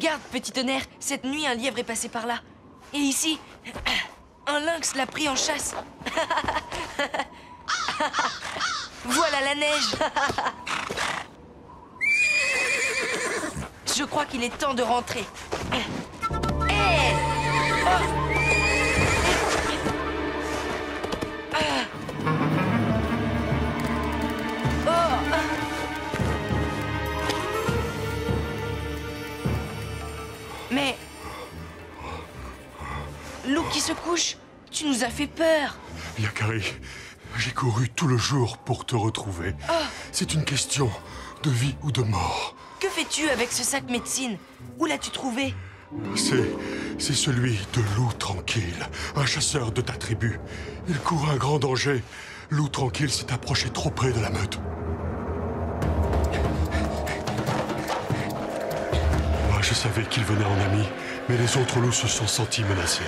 Regarde, petit tonnerre, cette nuit, un lièvre est passé par là. Et ici, un lynx l'a pris en chasse. Voilà la neige. Je crois qu'il est temps de rentrer. Hey! Mais... Loup qui se couche, tu nous as fait peur. Yakari, j'ai couru tout le jour pour te retrouver. C'est une question de vie ou de mort. Que fais-tu avec ce sac médecine? Où l'as-tu trouvé? C'est celui de Loup Tranquille, un chasseur de ta tribu. Il court un grand danger. Loup Tranquille s'est approché trop près de la meute. Moi, je savais qu'il venait en ami, mais les autres loups se sont sentis menacés.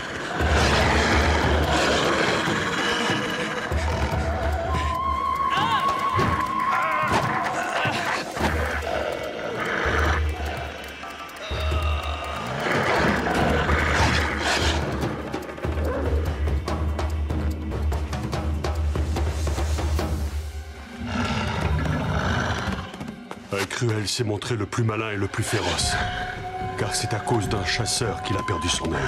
Cruel s'est montré le plus malin et le plus féroce. Car c'est à cause d'un chasseur qu'il a perdu son œil.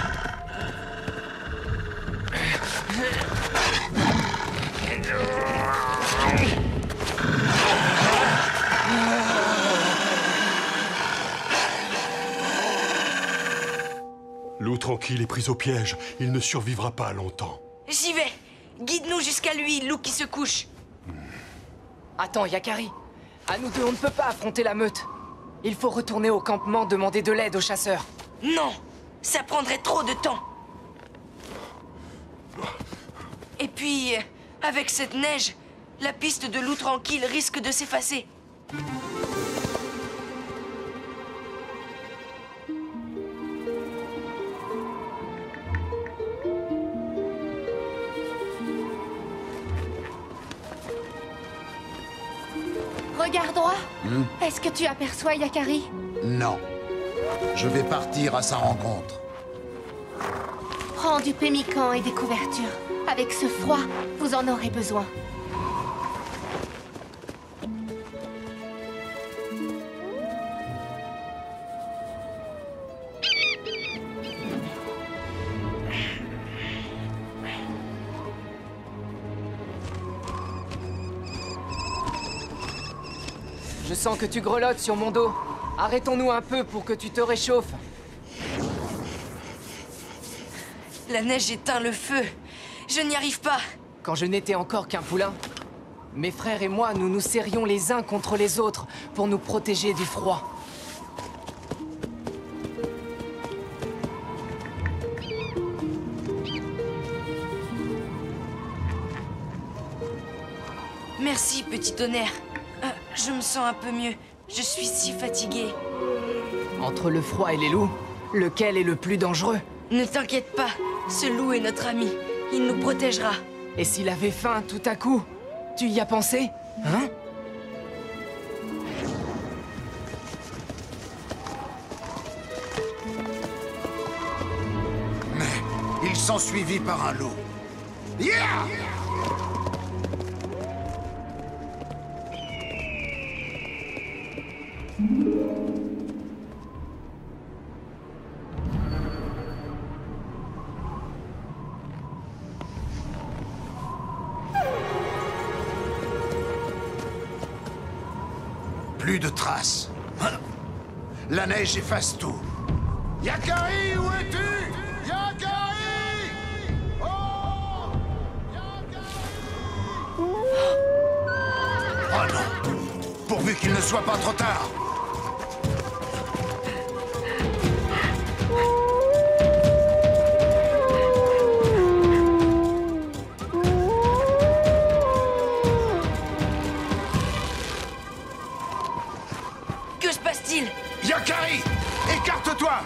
Loup Tranquille est pris au piège. Il ne survivra pas longtemps. J'y vais. Guide-nous jusqu'à lui, Loup qui se couche. Attends, Yakari. À nous deux, on ne peut pas affronter la meute. Il faut retourner au campement demander de l'aide aux chasseurs. Non, ça prendrait trop de temps. Et puis, avec cette neige, la piste de Loup Tranquille risque de s'effacer. Regarde droit. Est-ce que tu aperçois Yakari? Non. Je vais partir à sa rencontre. Prends du pemmican et des couvertures. Avec ce froid, vous en aurez besoin. Je sens que tu grelottes sur mon dos. Arrêtons-nous un peu pour que tu te réchauffes. La neige éteint le feu. Je n'y arrive pas. Quand je n'étais encore qu'un poulain, mes frères et moi, nous nous serrions les uns contre les autres pour nous protéger du froid. Merci, petit tonnerre. Je me sens un peu mieux. Je suis si fatiguée. Entre le froid et les loups, lequel est le plus dangereux? Ne t'inquiète pas, ce loup est notre ami. Il nous protégera. Et s'il avait faim tout à coup? Tu y as pensé? Hein? Mais il s'ensuivit par un loup. Yeah! Plus de traces. La neige efface tout. Yakari, où es-tu? Yakari! Oh! Yakari! Oh non! Pourvu qu'il ne soit pas trop tard! Que se passe-t-il? Yakari! Écarte-toi!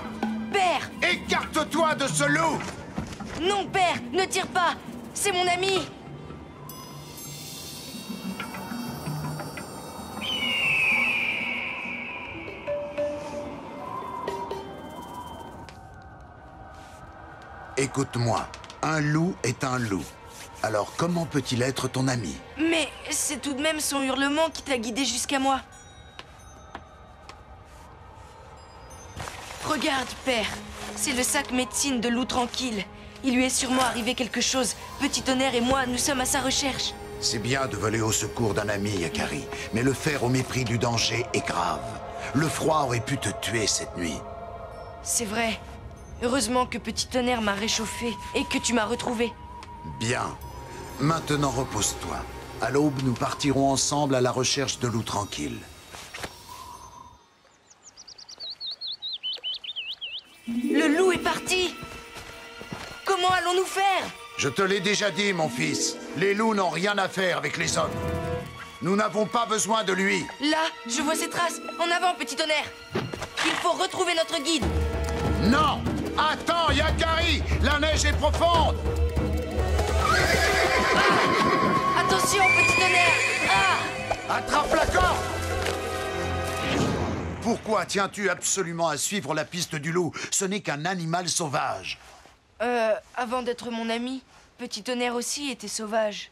Père! Écarte-toi de ce loup! Non, père! Ne tire pas! C'est mon ami! Écoute-moi, un loup est un loup. Alors comment peut-il être ton ami? Mais c'est tout de même son hurlement qui t'a guidé jusqu'à moi. Regarde, père. C'est le sac médecine de Loup Tranquille. Il lui est sûrement arrivé quelque chose. Petit Tonnerre et moi, nous sommes à sa recherche. C'est bien de voler au secours d'un ami, Yakari, mais le faire au mépris du danger est grave. Le froid aurait pu te tuer cette nuit. C'est vrai. Heureusement que Petit Tonnerre m'a réchauffé et que tu m'as retrouvé. Bien. Maintenant, repose-toi. À l'aube, nous partirons ensemble à la recherche de Loup Tranquille. Le loup est parti! Comment allons-nous faire? Je te l'ai déjà dit, mon fils. Les loups n'ont rien à faire avec les hommes. Nous n'avons pas besoin de lui. Là, je vois ses traces. En avant, Petit Tonnerre. Il faut retrouver notre guide. Non! Attends, Yakari! La neige est profonde! Attention, Petit Tonnerre! Ah! Attrape la corde! Pourquoi tiens-tu absolument à suivre la piste du loup? Ce n'est qu'un animal sauvage. Avant d'être mon ami, Petit Tonnerre aussi était sauvage.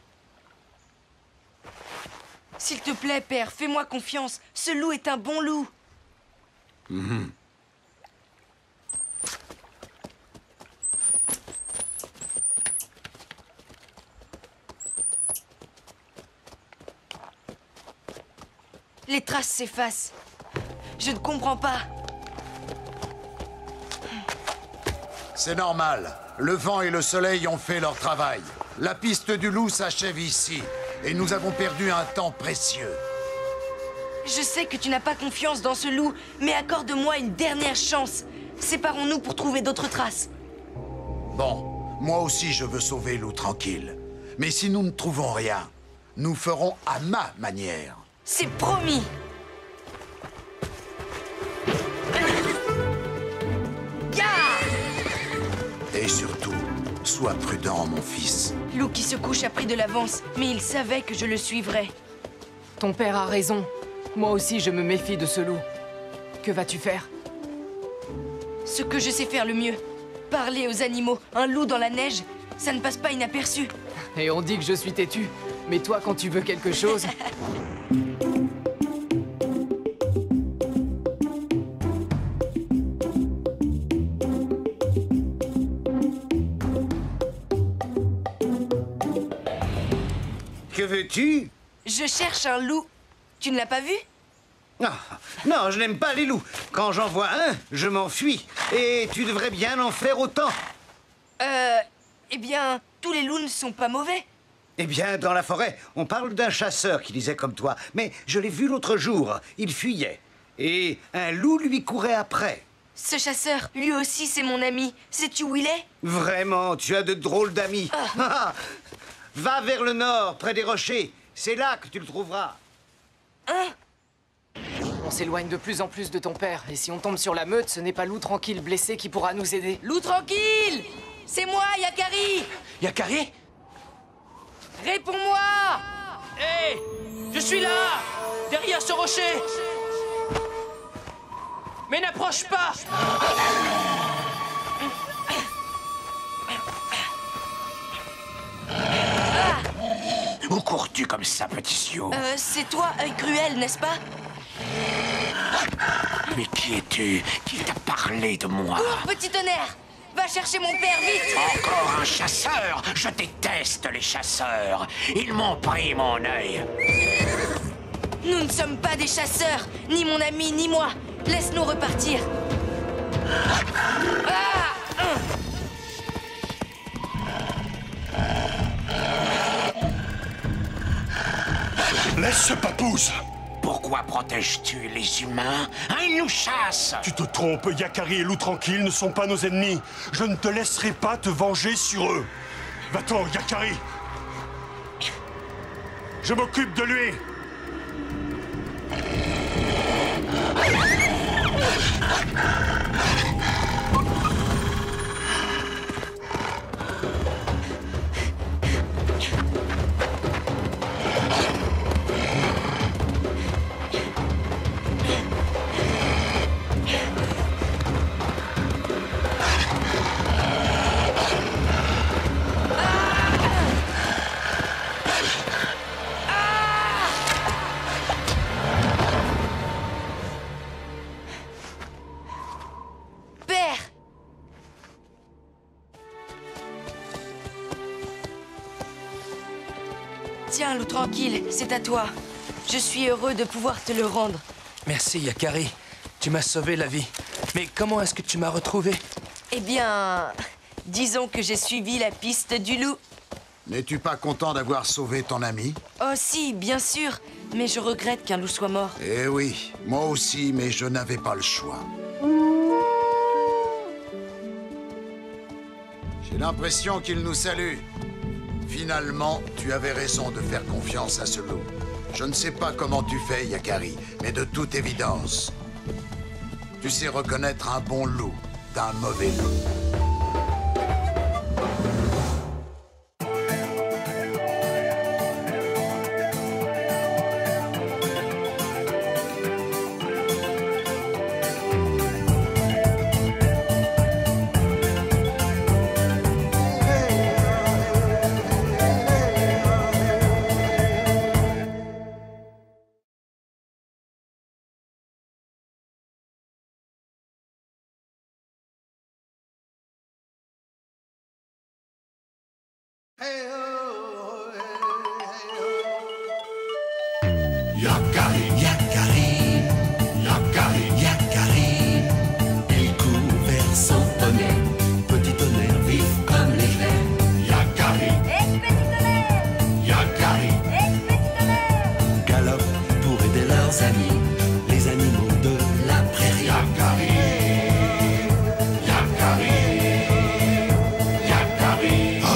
S'il te plaît, père, fais-moi confiance. Ce loup est un bon loup. Les traces s'effacent. Je ne comprends pas. C'est normal. Le vent et le soleil ont fait leur travail. La piste du loup s'achève ici. Et nous avons perdu un temps précieux. Je sais que tu n'as pas confiance dans ce loup, mais accorde-moi une dernière chance. Séparons-nous pour trouver d'autres traces. Bon, moi aussi je veux sauver Loup Tranquille. Mais si nous ne trouvons rien, nous ferons à ma manière. C'est promis. Et surtout, sois prudent, mon fils. Loup qui se couche a pris de l'avance, mais il savait que je le suivrais. Ton père a raison. Moi aussi, je me méfie de ce loup. Que vas-tu faire? Ce que je sais faire le mieux. Parler aux animaux. Un loup dans la neige, ça ne passe pas inaperçu. Et on dit que je suis têtu. Mais toi, quand tu veux quelque chose... Que veux-tu? Je cherche un loup. Tu ne l'as pas vu? Ah, non, je n'aime pas les loups. Quand j'en vois un, je m'enfuis. Et tu devrais bien en faire autant. Eh bien, tous les loups ne sont pas mauvais. Eh bien, dans la forêt, on parle d'un chasseur qui disait comme toi. Mais je l'ai vu l'autre jour. Il fuyait. Et un loup lui courait après. Ce chasseur, lui aussi, c'est mon ami. Sais-tu où il est? Vraiment, tu as de drôles d'amis. Ah, va vers le nord, près des rochers. C'est là que tu le trouveras. On s'éloigne de plus en plus de ton père. Et si on tombe sur la meute, ce n'est pas Loup Tranquille blessé qui pourra nous aider. Loup Tranquille! C'est moi, Yakari! Yakari? Réponds-moi! Hé! Je suis là! Derrière ce rocher! Mais n'approche pas! Où cours-tu comme ça, petit Sioux? C'est toi, œil cruel, n'est-ce pas? Mais qui es-tu? Qui t'a parlé de moi? Cours, Petit Tonnerre! Va chercher mon père, vite! Encore un chasseur? Je déteste les chasseurs. Ils m'ont pris mon œil. Nous ne sommes pas des chasseurs, ni mon ami, ni moi. Laisse-nous repartir. Laisse ce papouze! Pourquoi protèges-tu les humains? Ils nous chassent! Tu te trompes, Yakari et Loup Tranquille ne sont pas nos ennemis. Je ne te laisserai pas te venger sur eux. Va-t'en, Yakari! Je m'occupe de lui! Tiens, loup tranquille, c'est à toi. Je suis heureux de pouvoir te le rendre. Merci, Yakari. Tu m'as sauvé la vie. Mais comment est-ce que tu m'as retrouvé? Eh bien, disons que j'ai suivi la piste du loup. N'es-tu pas content d'avoir sauvé ton ami? Oh si, bien sûr. Mais je regrette qu'un loup soit mort. Eh oui, moi aussi, mais je n'avais pas le choix. J'ai l'impression qu'il nous salue. Finalement, tu avais raison de faire confiance à ce loup. Je ne sais pas comment tu fais, Yakari, mais de toute évidence, tu sais reconnaître un bon loup d'un mauvais loup. Yakari, Yakari, Yakari, Yakari. Il court vers son poney, petit tonnerre vif comme l'éclair. Yakari, petit tonnerre, Yakari, petit tonnerre. Galope pour aider leurs amis, les animaux de la prairie. Yakari, Yakari, Yakari. Oh.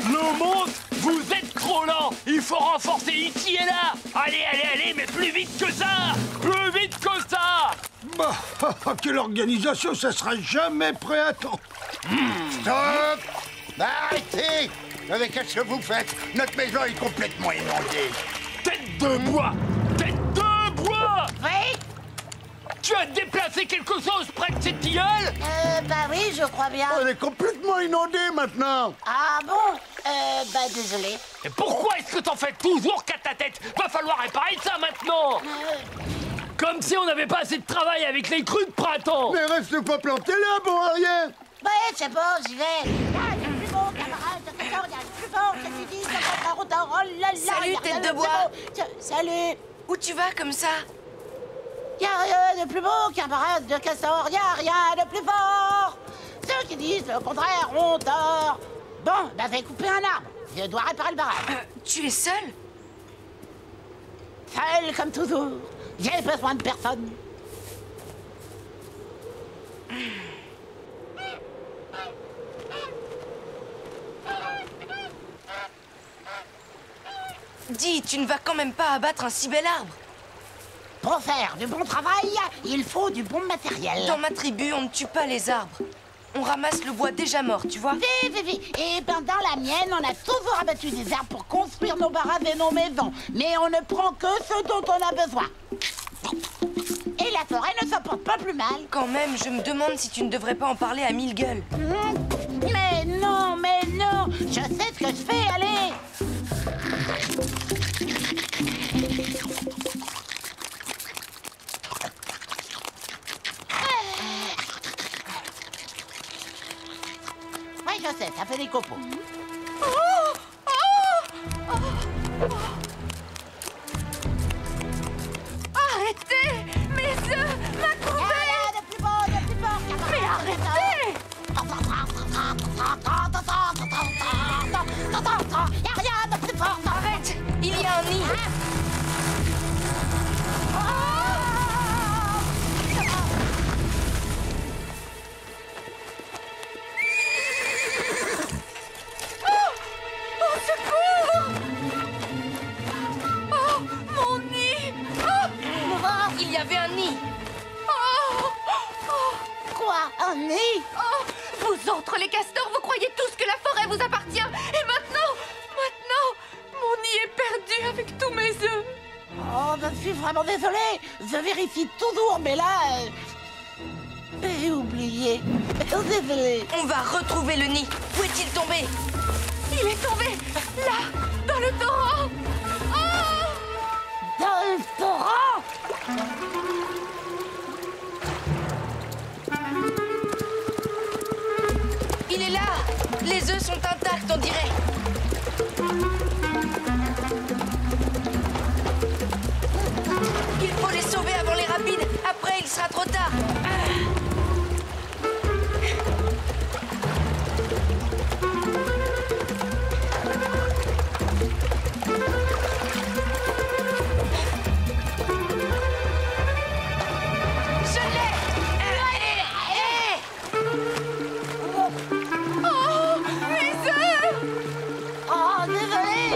Le monde, vous êtes trop lent. Il faut renforcer ici et là. Allez, allez, allez, mais plus vite que ça. Plus vite que ça. Bah, quelle organisation, ça sera jamais prêt à temps. Stop! Arrêtez! Avec qu'est-ce que vous faites? Notre maison est complètement inondée. Tête de bois. Tête de bois. Oui? Tu as déplacé quelque chose près de cette tilleule? Bah oui, je crois bien. Elle est complètement inondée maintenant. Ah bon? Bah désolé. Et pourquoi est-ce que t'en fais toujours qu'à ta tête? Va falloir réparer ça maintenant. Comme si on n'avait pas assez de travail avec les crues de printemps. Mais reste pas planté là, bon à rien. Bah c'est bon, j'y vais. Ah, il y a le plus beau, camarade, il y a le plus fort, qu'est-ce que tu dis? Ça va pas autant. Oh là là. Salut, y a tête rien de plus bois. beau. Salut. Où tu vas comme ça? Y a rien de plus beau, camarade de castor, y a rien de plus fort. Ceux qui disent le contraire ont tort. Bon, bah fais couper un arbre. Je dois réparer le barrage. Tu es seul? Seul comme toujours. J'ai besoin de personne. Dis, tu ne vas quand même pas abattre un si bel arbre. Pour faire du bon travail, il faut du bon matériel. Dans ma tribu, on ne tue pas les arbres. On ramasse le bois déjà mort, tu vois. Et ben dans la mienne, on a toujours abattu des arbres pour construire nos baraques et nos maisons. Mais on ne prend que ce dont on a besoin. Et la forêt ne s'en porte pas plus mal. Quand même, je me demande si tu ne devrais pas en parler à mille gueules. Mais non, je sais ce que je fais, allez. Oui, je sais, ça fait des copeaux. Arrêtez! Mes œufs! Ma corbeille! De plus fort, camarade. Mais arrêtez! Y a rien de plus fort. Arrête! Il y a un nid. Au secours! Oh, mon nid! Oh! Il y avait un nid. Quoi? toi un nid? Oh, vous autres les castors, vous croyez tous que la forêt vous appartient. Et maintenant, mon nid est perdu avec tous mes œufs. Oh, je suis vraiment désolée. Je vérifie toujours, mais là... j'ai oublié. Désolée. On va retrouver le nid. Où est-il tombé? Il est tombé, là, dans le torrent. Oh! Dans le torrent? Il est là. Les œufs sont intacts, on dirait. Il faut les sauver avant les rapides. Après, il sera trop tard. Je l'ai. Oh, mes œufs! Oh, désolée.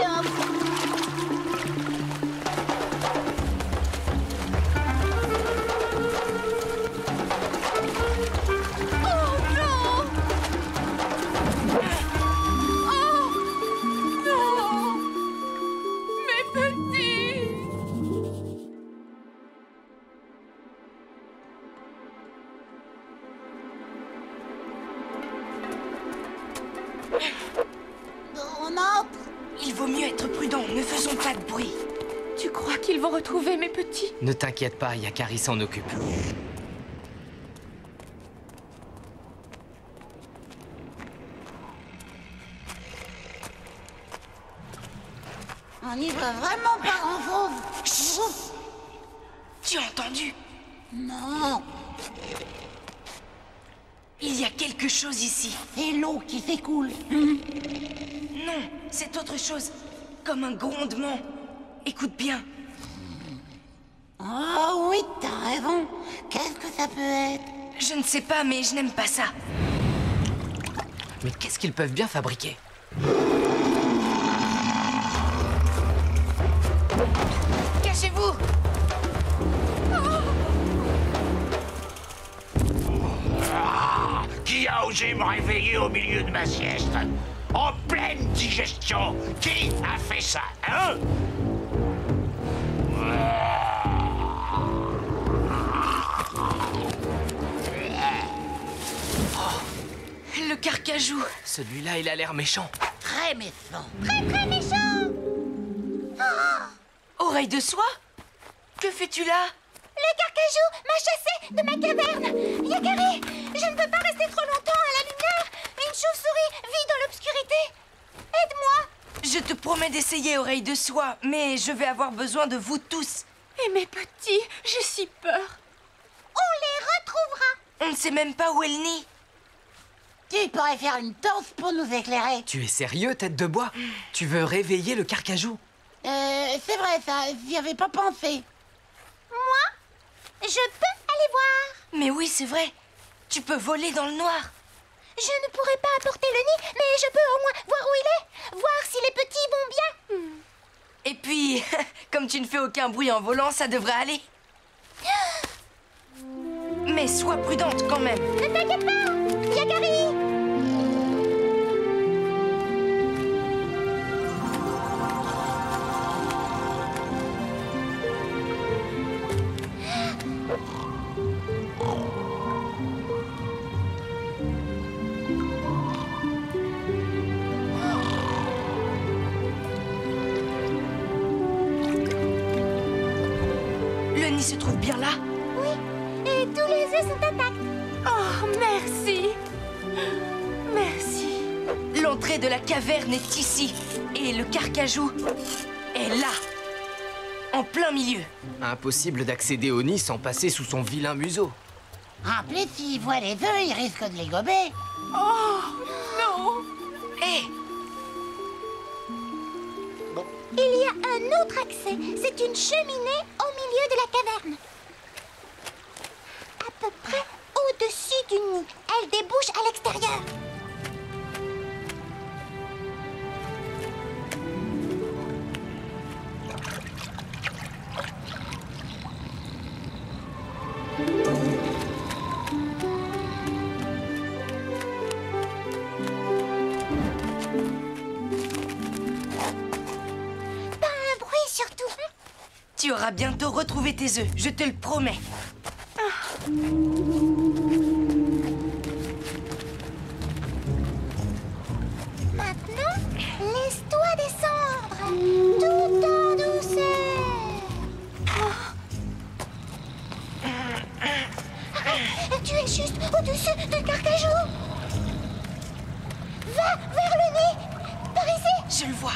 Oh non! Oh non! Mes petits! On entre. Il vaut mieux être prudent. Ne faisons pas de bruit. Tu crois qu'ils vont retrouver mes petits? Ne t'inquiète pas, Yakari s'en occupe. On n'y voit vraiment pas grand-chose. Tu as entendu? Non, Il y a quelque chose ici. c'est l'eau qui s'écoule. Non, c'est autre chose. Comme un grondement. Écoute bien. Oh oui, t'as raison. Qu'est-ce que ça peut être? Je ne sais pas, mais je n'aime pas ça. Mais qu'est-ce qu'ils peuvent bien fabriquer? Cachez-vous! Qui a osé me réveiller au milieu de ma sieste? En pleine digestion? Qui a fait ça, hein? Le carcajou. Celui-là, il a l'air méchant. Très méchant. Très méchant! Oreille de soie? Que fais-tu là? Le carcajou m'a chassé de ma caverne! Yakari, je ne peux pas rester trop longtemps à la lumière! Une chauve-souris vit dans l'obscurité! Aide-moi! Je te promets d'essayer, oreille de soie, mais je vais avoir besoin de vous tous. Et mes petits, j'ai si peur! On les retrouvera! On ne sait même pas où est le nid. Tu pourrais faire une danse pour nous éclairer. Tu es sérieux, tête de bois? Tu veux réveiller le carcajou? C'est vrai ça, j'y avais pas pensé. Moi, je peux aller voir! Mais oui, c'est vrai. Tu peux voler dans le noir. Je ne pourrai pas apporter le nid, mais je peux au moins voir où il est, voir si les petits vont bien. Et puis, comme tu ne fais aucun bruit en volant, ça devrait aller. Mais sois prudente quand même. Ne t'inquiète pas, Yakari! Le nid se trouve bien là. Oui, et tous les œufs sont intacts. Oh, merci. Merci. L'entrée de la caverne est ici. Et le carcajou est là. En plein milieu. Impossible d'accéder au nid sans passer sous son vilain museau. En plus, s'il voit les œufs, il risque de les gober. Oh, non. Hé, Il y a un autre accès. C'est une cheminée au milieu de la caverne. À peu près au-dessus du nid. Elle débouche à l'extérieur. pourras bientôt retrouver tes œufs, je te le promets. Maintenant, laisse-toi descendre, tout en douceur. Tu es juste au-dessus de Carcajou. Va vers le nez, par ici. Je le vois.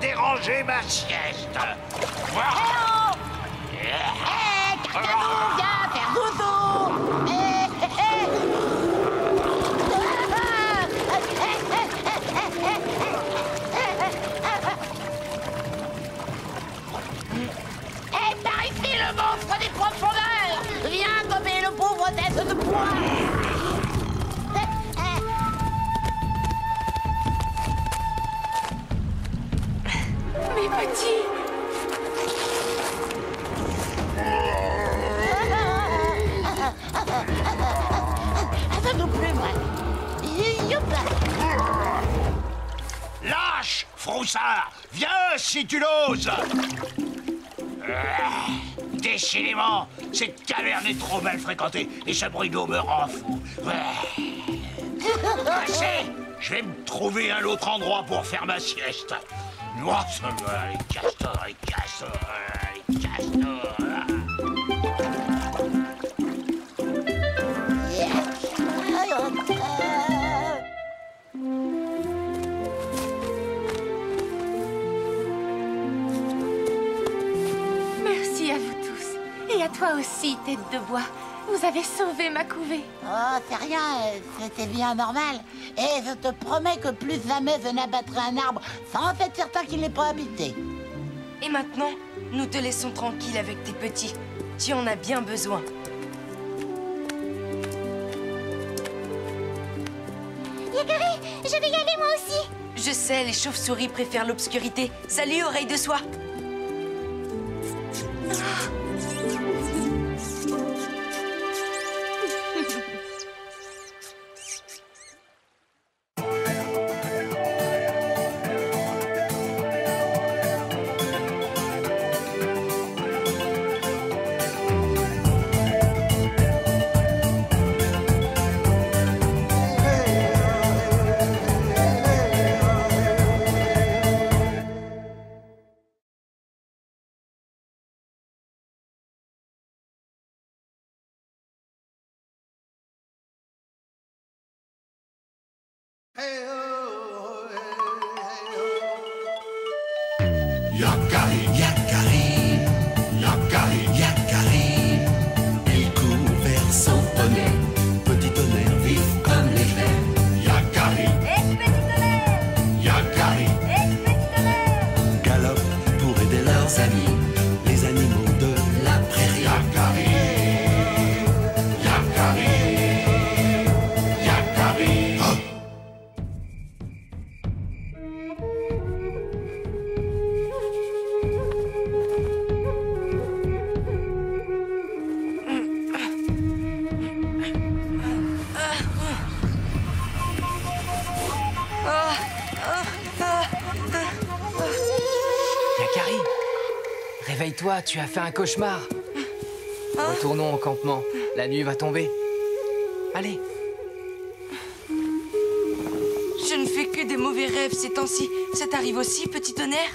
Déranger ma sieste. Carcajou, viens faire dodo. Par ici, le monstre des profondeurs. Viens gommer le pauvre tête de poing. Mes petits. Attends-nous plus, moi. Youpa. Lâche, Froussard. Viens si tu l'oses. Décidément, cette caverne est trop mal fréquentée et ce bruit d'eau me rend fou. Assez. Je vais me trouver un autre endroit pour faire ma sieste. Noir, ça va, les castors, les castors, les castors. Merci à vous tous. Et à toi aussi, tête de bois. Vous avez sauvé ma couvée. Oh, c'est rien, c'était bien normal. Et je te promets que plus jamais je n'abattrai un arbre sans être certain qu'il n'est pas habité. Et maintenant, nous te laissons tranquille avec tes petits. Tu en as bien besoin. Yakari, je vais y aller moi aussi. Je sais, les chauves-souris préfèrent l'obscurité. Salut, oreille de soie. Yakari, Yakari, Yakari, Yakari, il court vers son poney, petit tonnerre vif comme l'éclair. Yakari, Petit tonnerre, Yakari, petit tonnerre. galope pour aider leurs amis, les animaux de la prairie. Yakari, Yakari, Yakari. Oh. Yakari, réveille-toi, tu as fait un cauchemar. Retournons au campement, la nuit va tomber. Allez. Je ne fais que des mauvais rêves ces temps-ci. Ça t'arrive aussi, petit tonnerre?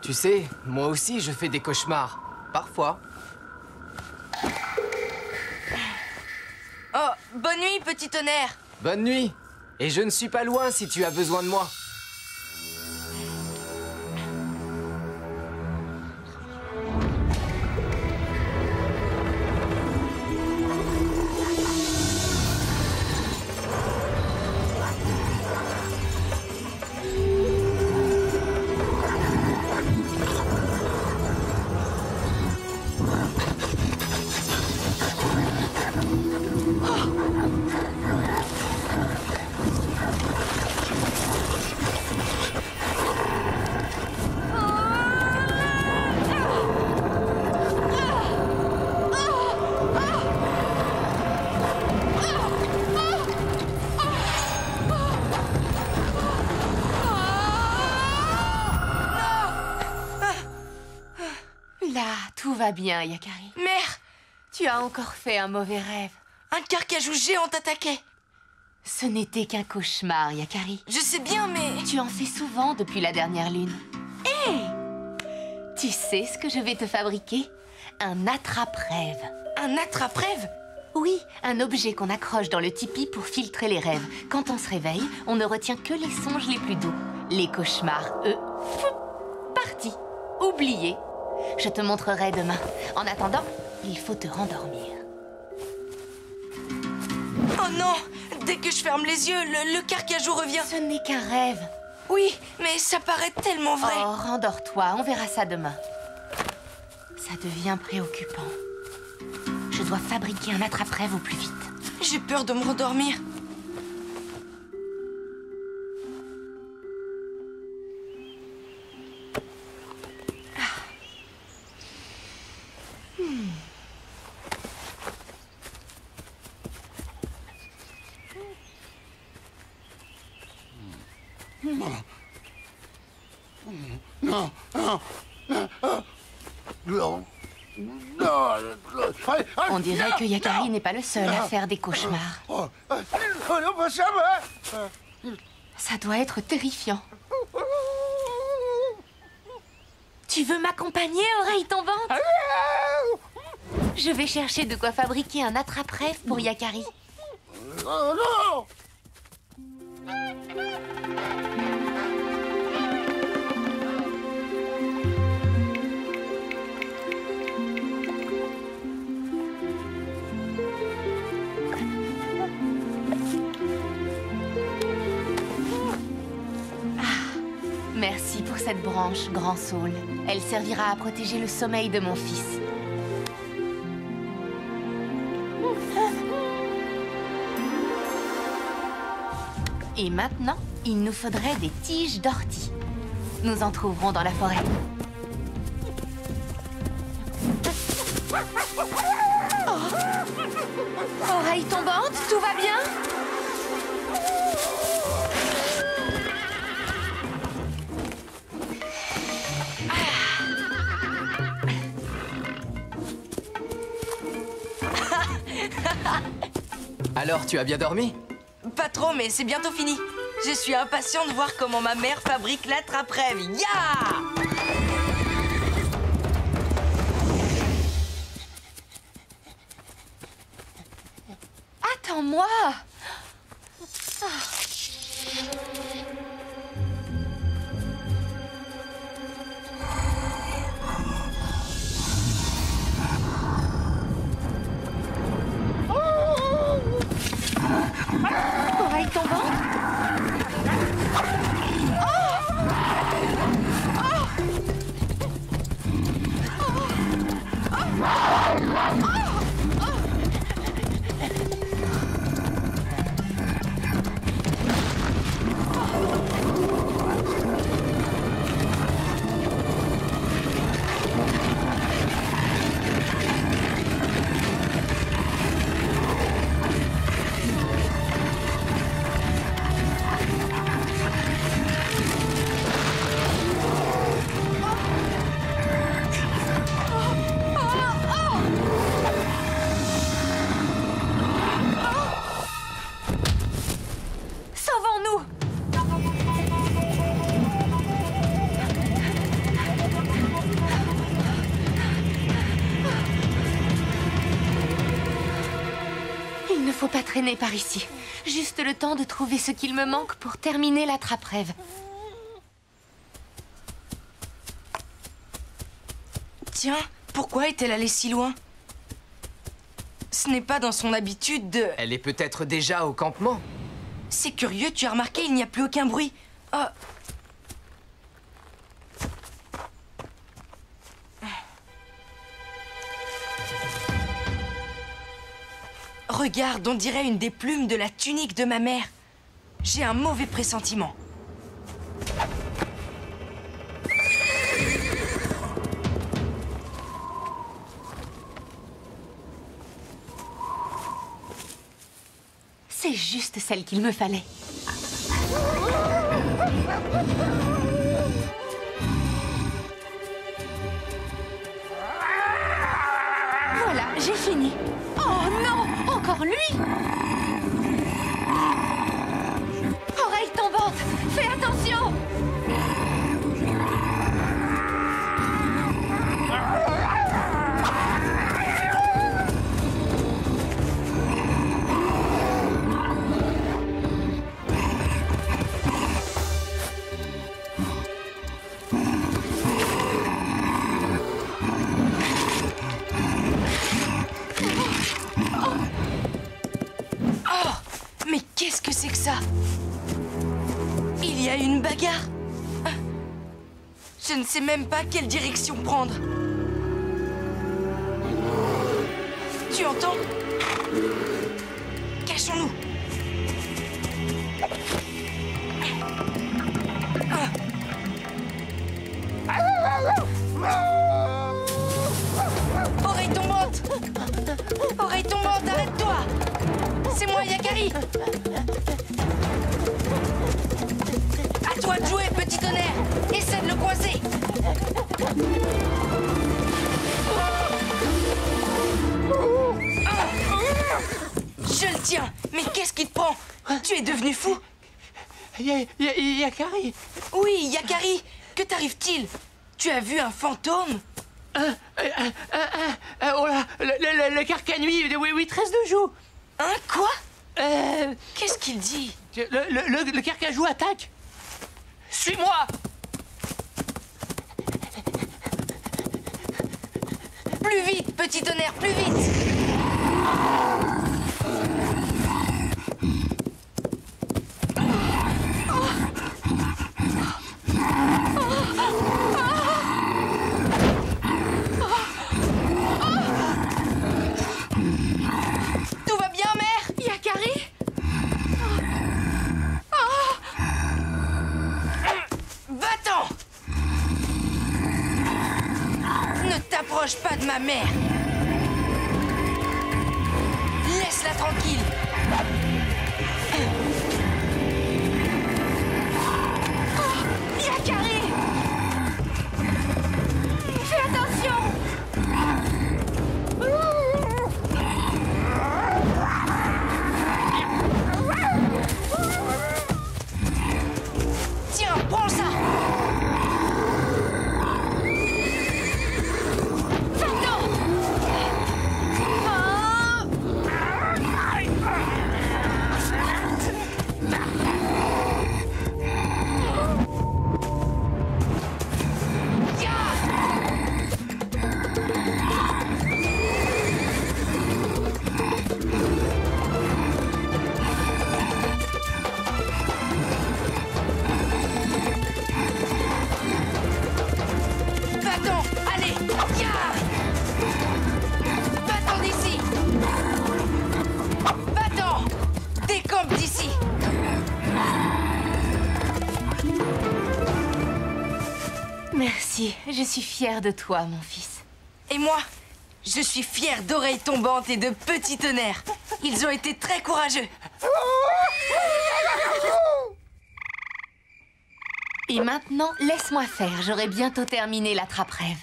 Tu sais, moi aussi je fais des cauchemars. Parfois. Oh, bonne nuit, petit tonnerre. Bonne nuit. Et je ne suis pas loin si tu as besoin de moi. va bien, Yakari. Mère! Tu as encore fait un mauvais rêve. Un carcajou géant t'attaquait. Ce n'était qu'un cauchemar, Yakari. Je sais bien, mais... Tu en fais souvent depuis la dernière lune. Hé! Tu sais ce que je vais te fabriquer? Un attrape-rêve. Un attrape-rêve? Oui, un objet qu'on accroche dans le tipi pour filtrer les rêves. Quand on se réveille, on ne retient que les songes les plus doux. Les cauchemars, eux, partis, oubliés. Je te montrerai demain. En attendant, il faut te rendormir. Oh non! Dès que je ferme les yeux, le carcajou revient. Ce n'est qu'un rêve. Oui, mais ça paraît tellement vrai. Oh, rendors-toi, on verra ça demain. Ça devient préoccupant. Je dois fabriquer un attrape-rêve au plus vite. J'ai peur de me rendormir. Non, non, non, On dirait que Yakari n'est pas le seul à faire des cauchemars. Ça doit être terrifiant. Tu veux m'accompagner, oreille tombante? Je vais chercher de quoi fabriquer un attrape-rêve pour Yakari. non. Merci pour cette branche, Grand Saule. Elle servira à protéger le sommeil de mon fils. Et maintenant, il nous faudrait des tiges d'ortie. Nous en trouverons dans la forêt. Oh. Oreille tombante, tout va bien? Alors, tu as bien dormi? Pas trop, mais c'est bientôt fini. Je suis impatient de voir comment ma mère fabrique l'attrape-rêve. Ya! Attends-moi! Oreille tombante? Sauvons-nous! Il ne faut pas traîner par ici. Juste le temps de trouver ce qu'il me manque pour terminer l'attrape-rêve. Tiens, pourquoi est-elle allée si loin? Ce n'est pas dans son habitude de... Elle est peut-être déjà au campement. C'est curieux, tu as remarqué, il n'y a plus aucun bruit. Oh. Regarde, on dirait une des plumes de la tunique de ma mère. J'ai un mauvais pressentiment. C'est juste celle qu'il me fallait. J'ai fini. Oh non, encore lui. Oreille tombante, fais attention. Qu'est-ce que c'est que ça? Il y a une bagarre? Je ne sais même pas quelle direction prendre. Tu entends? Cachons-nous. Oreille tombante! Oreille tombante, arrête-toi! C'est moi, Yakari! À toi de jouer, petit tonnerre! Essaie de le coincer! Je le tiens! Mais qu'est-ce qui te prend? Tu es devenu fou? Yakari! Oui, Yakari! Que t'arrive-t-il? Tu as vu un fantôme? Oh là, le carcanui, oui, 13 de joue! Hein, quoi? Qu'est-ce qu'il dit? Le carcajou attaque! Suis-moi! Plus vite, petit tonnerre, plus vite! Tout va bien, mère? Yakari? Va-t'en! Ne t'approche pas de ma mère! Laisse-la tranquille! Yakari! Fais attention! Tiens, prends ça! Va-t'en! Va-t'en! Allez! Ya! Va-t'en d'ici! Va-t'en! Décampe d'ici! Merci, je suis fière de toi, mon fils. Et moi, je suis fière d'Oreille Tombante et de Petit Tonnerre. Ils ont été très courageux. Et maintenant, laisse-moi faire. J'aurai bientôt terminé l'attrape-rêve.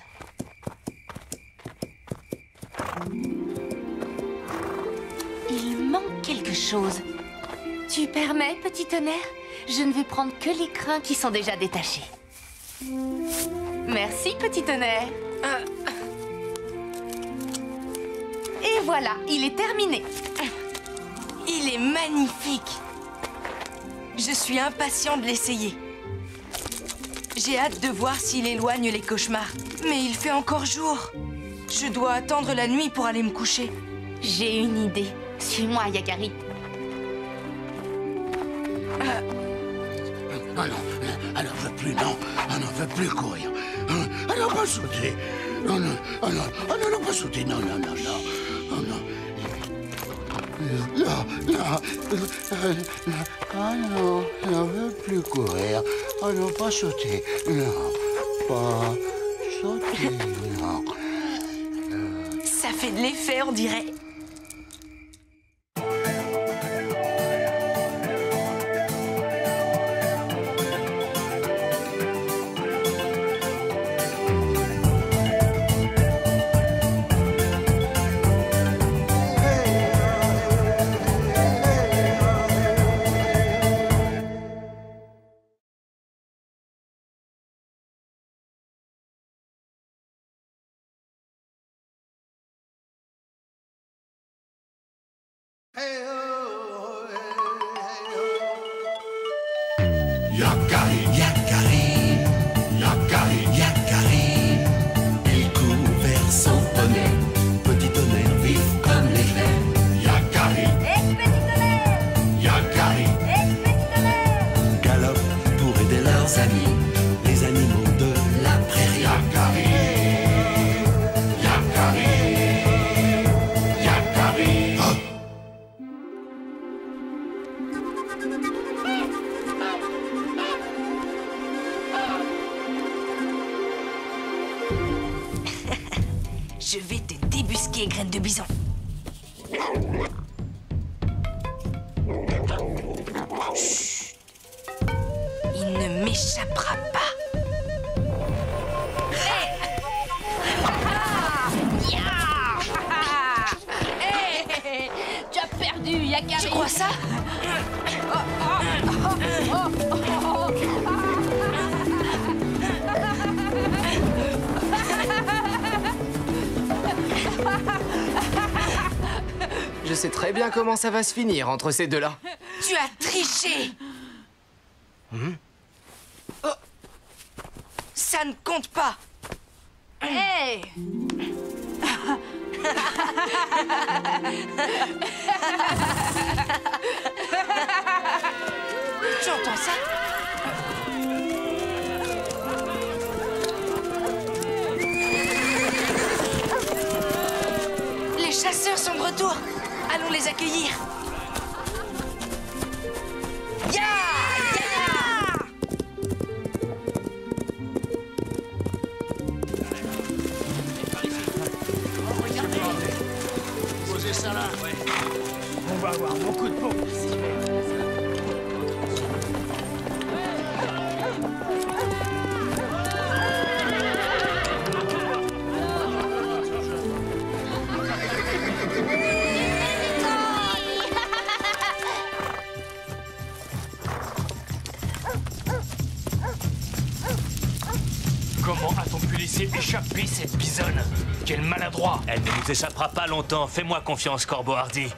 Il manque quelque chose. Tu permets, petit tonnerre? Je ne vais prendre que les crins qui sont déjà détachés. Merci, petit tonnerre. Et voilà, il est terminé. Il est magnifique. Je suis impatient de l'essayer. J'ai hâte de voir s'il éloigne les cauchemars. Mais il fait encore jour. Je dois attendre la nuit pour aller me coucher. J'ai une idée. Suis-moi, Yakari. Ah non, elle n'en veut plus, non. Elle n'en veut plus courir. Elle n'en pas sauter. Non, non, oh non, oh non, non, pas sauter. Non, non, non, non. Oh non. Non, non. Ah non, elle n'en veut plus courir. Oh non, pas sauter. Non, pas sauter, non. Ça fait de l'effet, on dirait. Yakari, Yakari, Yakari, Yakari. Il court vers son poney. Petit tonnerre vif comme l'éclair. Yakari, petit tonnerre. Yakari, petit tonnerre. Galope pour aider leurs amis, les animaux de la prairie. Yakari, Yakari, Yakari. Oh. Je vais te débusquer, graine de bison. Chut. Il ne m'échappera pas. Tu as perdu, Yakari. Tu crois ça? Je sais très bien comment ça va se finir entre ces deux-là. Tu as triché. Oh. Ça ne compte pas. Hey. Tu entends ça? Les chasseurs sont de retour. Allons les accueillir. Ya! Ya! Posez ça là. On va avoir beaucoup de peau. Comment a-t-on pu laisser échapper cette bisonne? Quel maladroit! Elle ne nous échappera pas longtemps. Fais-moi confiance, Corbeau Hardy.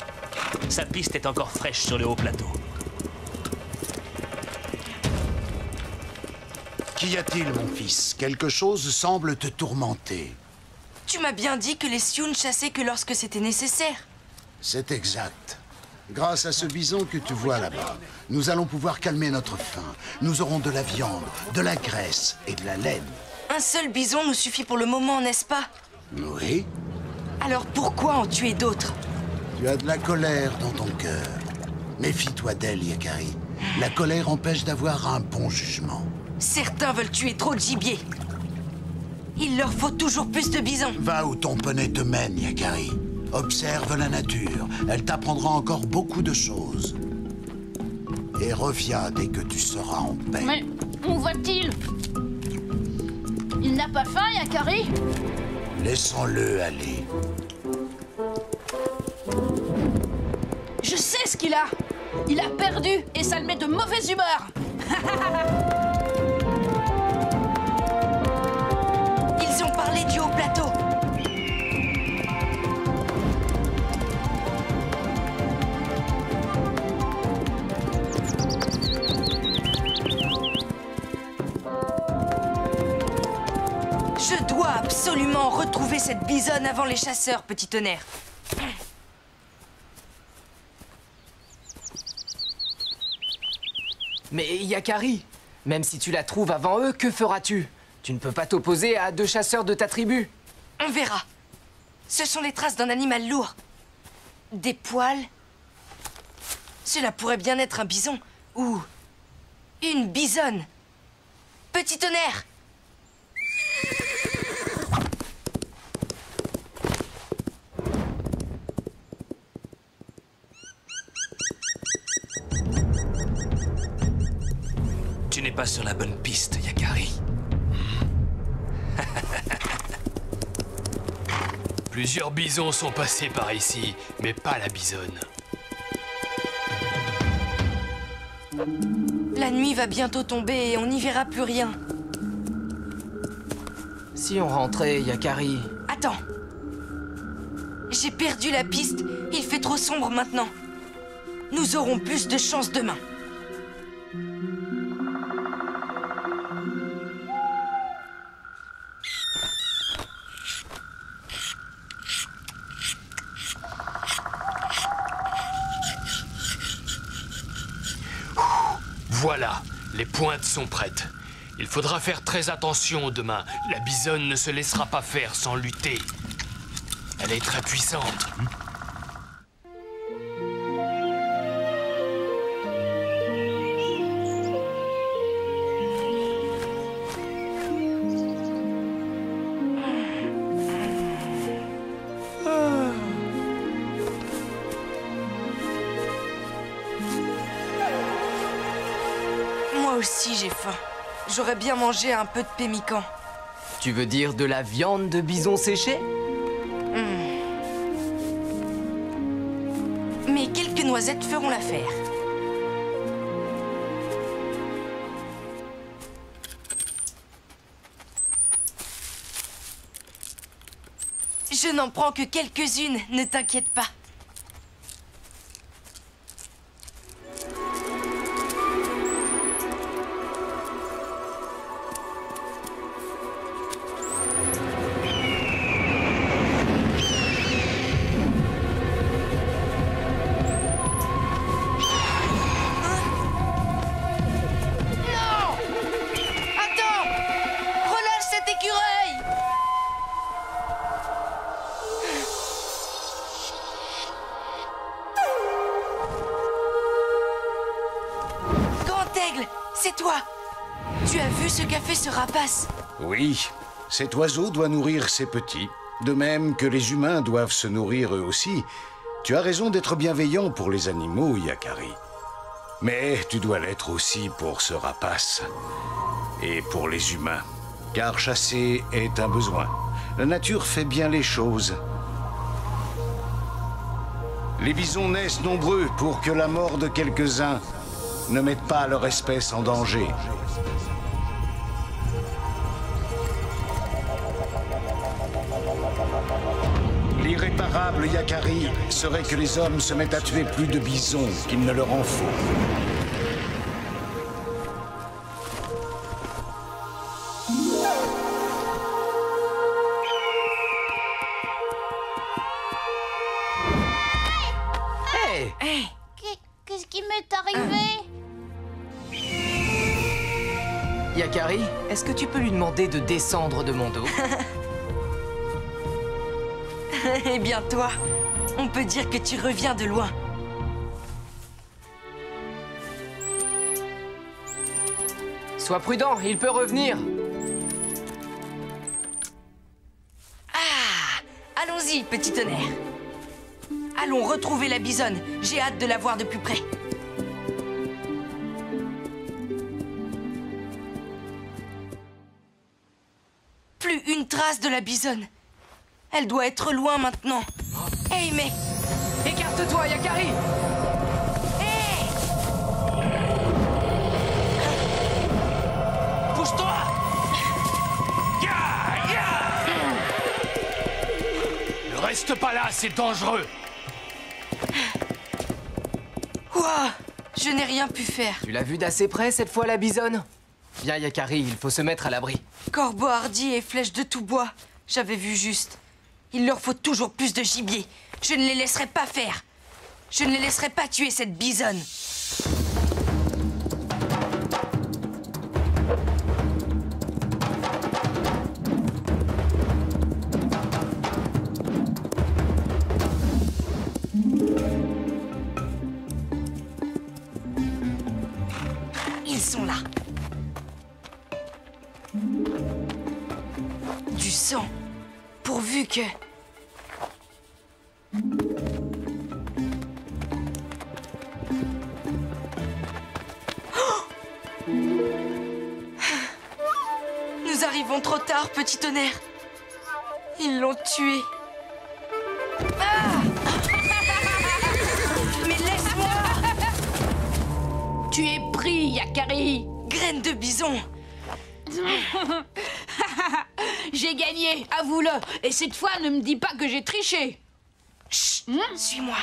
Sa piste est encore fraîche sur le haut plateau. Qu'y a-t-il, mon fils? Quelque chose semble te tourmenter. Tu m'as bien dit que les Sioux ne chassaient que lorsque c'était nécessaire. C'est exact. Grâce à ce bison que tu vois là-bas, nous allons pouvoir calmer notre faim. Nous aurons de la viande, de la graisse et de la laine. Un seul bison nous suffit pour le moment, n'est-ce pas? Oui. Alors pourquoi en tuer d'autres? Tu as de la colère dans ton cœur. Méfie-toi d'elle, Yakari. La colère empêche d'avoir un bon jugement. Certains veulent tuer trop de gibier. Il leur faut toujours plus de bisons. Va où ton poney te mène, Yakari. Observe la nature. Elle t'apprendra encore beaucoup de choses. Et reviens dès que tu seras en paix. Mais où va-t-il? Il n'a pas faim, Yakari? Laissons-le aller. Je sais ce qu'il a. Il a perdu et ça le met de mauvaise humeur. Ils ont parlé du haut plateau. Je dois absolument retrouver cette bisonne avant les chasseurs, petit tonnerre. Mais Yakari, même si tu la trouves avant eux, que feras-tu? Tu ne peux pas t'opposer à 2 chasseurs de ta tribu. On verra. Ce sont les traces d'un animal lourd. Des poils. Cela pourrait bien être un bison ou une bisonne. Petit tonnerre. Tu n'es pas sur la bonne piste, Yakari. Plusieurs bisons sont passés par ici, mais pas la bisonne. La nuit va bientôt tomber et on n'y verra plus rien. Si on rentrait, Yakari... Attends. J'ai perdu la piste. Il fait trop sombre maintenant. Nous aurons plus de chance demain. Voilà, les pointes sont prêtes. Il faudra faire très attention demain. La bisonne ne se laissera pas faire sans lutter. Elle est très puissante. Moi aussi, j'ai faim. J'aurais bien mangé un peu de pémican. Tu veux dire de la viande de bison séchée? Mais quelques noisettes feront l'affaire. Je n'en prends que quelques-unes, ne t'inquiète pas. C'est toi! Tu as vu ce qu'a fait ce rapace? Oui, cet oiseau doit nourrir ses petits, de même que les humains doivent se nourrir eux aussi. Tu as raison d'être bienveillant pour les animaux, Yakari. Mais tu dois l'être aussi pour ce rapace. Et pour les humains. Car chasser est un besoin. La nature fait bien les choses. Les bisons naissent nombreux pour que la mort de quelques-uns ne mette pas leur espèce en danger. L'irréparable, Yakari, serait que les hommes se mettent à tuer plus de bisons qu'il ne leur en faut. Hey! Qu'est-ce qui m'est arrivé? Yakari, est-ce que tu peux lui demander de descendre de mon dos? Eh bien toi, on peut dire que tu reviens de loin. Sois prudent, il peut revenir. Ah! Allons-y, petit tonnerre. Allons retrouver la bisonne. J'ai hâte de la voir de plus près. Plus une trace de la bisonne. Elle doit être loin maintenant. Hey, mais... Écarte-toi, Yakari! Hey! Pousse-toi! Ne reste pas là, c'est dangereux. Ouah! Je n'ai rien pu faire. Tu l'as vu d'assez près cette fois, la bisonne? Viens, Yakari, il faut se mettre à l'abri. Corbeau hardi et flèches de tout bois. J'avais vu juste. Il leur faut toujours plus de gibier. Je ne les laisserai pas faire. Je ne les laisserai pas tuer cette bisonne. Ils sont là. Du sang. Pourvu que... Nous arrivons trop tard, petit tonnerre. Ils l'ont tué. Ah! Mais laisse-moi! Tu es pris, Yakari. Graine de bison. J'ai gagné, avoue-le. Et cette fois, ne me dis pas que j'ai triché. Chut, suis-moi.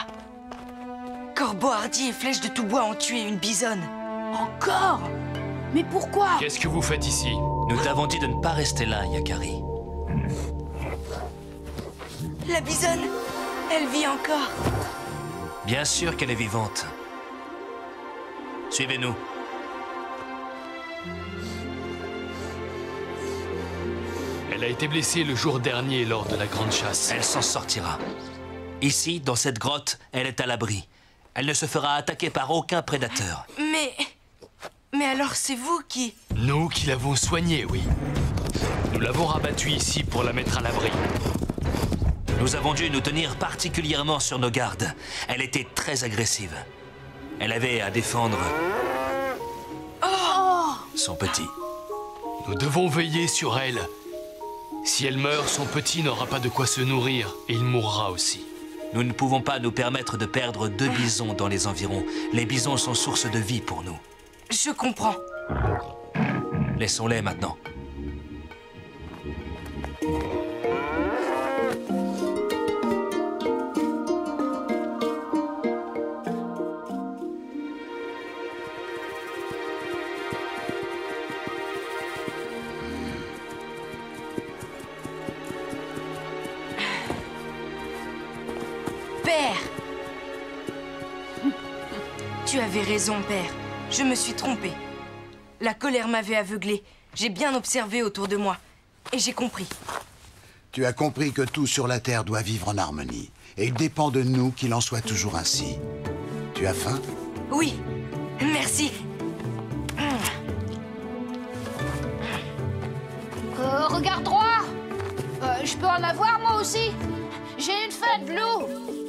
Corbeau Hardy et Flèche de tout bois ont tué une bisonne. Encore? Mais pourquoi? Qu'est-ce que vous faites ici? Nous t'avons dit de ne pas rester là, Yakari. La bisonne, elle vit encore. Bien sûr qu'elle est vivante. Suivez-nous. Elle a été blessée le jour dernier lors de la grande chasse. Elle s'en sortira. Ici, dans cette grotte, elle est à l'abri. Elle ne se fera attaquer par aucun prédateur. Mais alors c'est vous qui... Nous qui l'avons soignée, oui. Nous l'avons rabattue ici pour la mettre à l'abri. Nous avons dû nous tenir particulièrement sur nos gardes. Elle était très agressive. Elle avait à défendre... son petit. Nous devons veiller sur elle. Si elle meurt, son petit n'aura pas de quoi se nourrir et il mourra aussi. Nous ne pouvons pas nous permettre de perdre 2 bisons dans les environs. Les bisons sont source de vie pour nous. Je comprends. Laissons-les maintenant. Père! Tu avais raison, Père. Je me suis trompée. La colère m'avait aveuglée. J'ai bien observé autour de moi. Et j'ai compris. Tu as compris que tout sur la Terre doit vivre en harmonie. Et il dépend de nous qu'il en soit toujours ainsi. Tu as faim? Oui. Merci. Regarde droit. Je peux en avoir moi aussi. J'ai une faim de loup.